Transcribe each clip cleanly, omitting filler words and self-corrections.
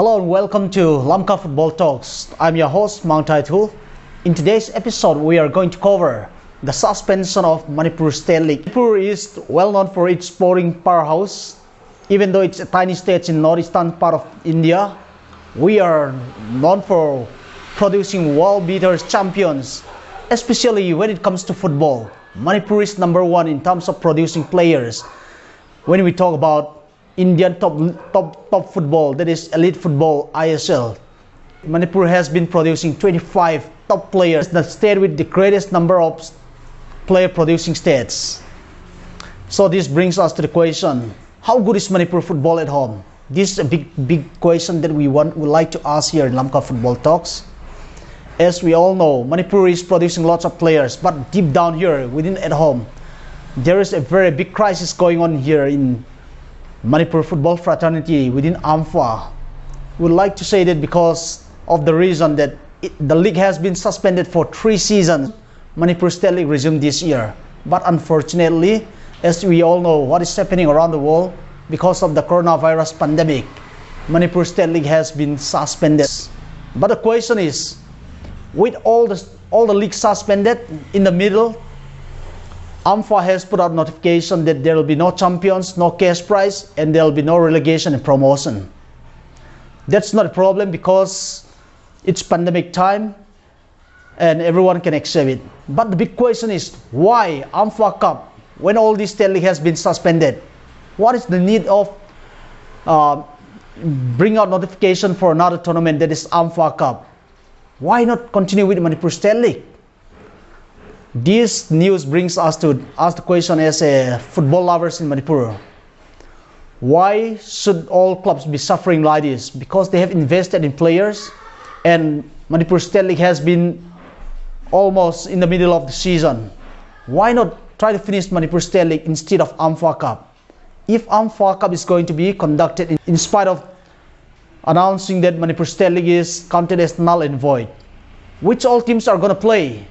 Hello and welcome to Lamka Football Talks. I'm your host, Mount Taitul. In today's episode, we are going to cover the suspension of Manipur State League. Manipur is well known for its sporting powerhouse. Even though it's a tiny state in northeastern part of India, we are known for producing world beaters, champions, especially when it comes to football. Manipur is number one in terms of producing players. When we talk about Indian top football, that is elite football, ISL, Manipur has been producing 25 top players, the state with the greatest number of player producing states. So this brings us to the question, how good is Manipur football at home? This is a big question that we would like to ask here in Lamka Football Talks. As we all know, Manipur is producing lots of players, but deep down here within at home, there is a very big crisis going on here in Manipur football fraternity within AMFA. We would like to say that because of the reason that the league has been suspended for 3 seasons, Manipur State League resumed this year. But unfortunately, as we all know what is happening around the world, because of the coronavirus pandemic, Manipur State League has been suspended. But the question is, with all the leagues suspended, in the middle, AMFA has put out notification that there will be no champions, no cash prize, and there will be no relegation and promotion. That's not a problem because it's pandemic time and everyone can accept it. But the big question is, why AMFA Cup, when all this state league has been suspended? What is the need of bring out notification for another tournament, that is AMFA Cup? Why not continue with Manipur State League? This news brings us to ask the question as a football lovers in Manipur. Why should all clubs be suffering like this? Because they have invested in players and Manipur State League has been almost in the middle of the season. Why not try to finish Manipur State League instead of AMFA Cup? If AMFA Cup is going to be conducted in spite of announcing that Manipur State League is counted as null and void, which all teams are going to play?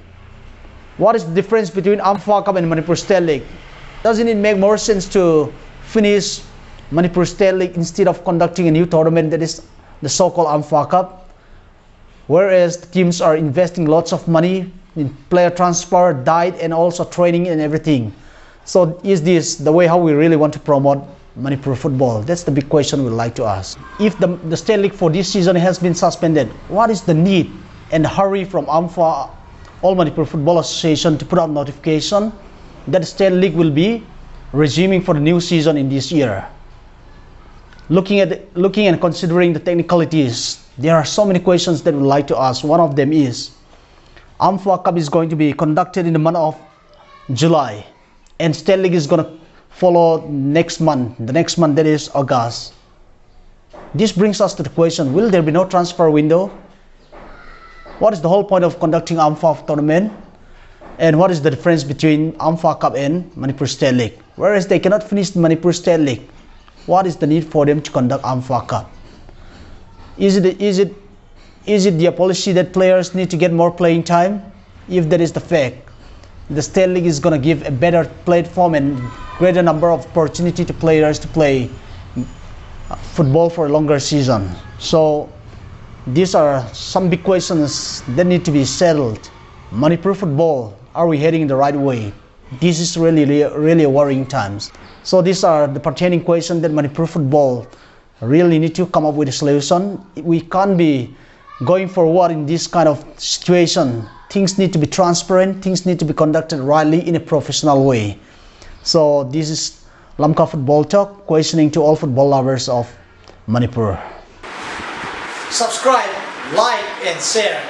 What is the difference between AMFA Cup and Manipur State League? Doesn't it make more sense to finish Manipur State League instead of conducting a new tournament, that is the so-called AMFA Cup? Whereas the teams are investing lots of money in player transfer, diet, and also training and everything. So is this the way how we really want to promote Manipur football? That's the big question we'd like to ask. If the State League for this season has been suspended, what is the need and hurry from AMFA, All Manipur Football Association, to put out notification that the State League will be resuming for the new season in this year? Looking and considering the technicalities, there are so many questions that we'd like to ask. One of them is, AMFA Cup is going to be conducted in the month of July, and State League is going to follow next month, the next month, that is August. This brings us to the question, will there be no transfer window? What is the whole point of conducting AMFA tournament? And what is the difference between AMFA Cup and Manipur State League? Whereas they cannot finish the Manipur State League, what is the need for them to conduct AMFA Cup? Is it their policy that players need to get more playing time? If that is the fact, the State League is going to give a better platform and greater number of opportunity to players to play football for a longer season. So these are some big questions that need to be settled. Manipur football, are we heading in the right way? This is really worrying times. So these are the pertaining questions that Manipur football really need to come up with a solution. We can't be going forward in this kind of situation. Things need to be transparent, things need to be conducted rightly in a professional way. So this is Lamka Football Talk, questioning to all football lovers of Manipur. Subscribe, like, and share.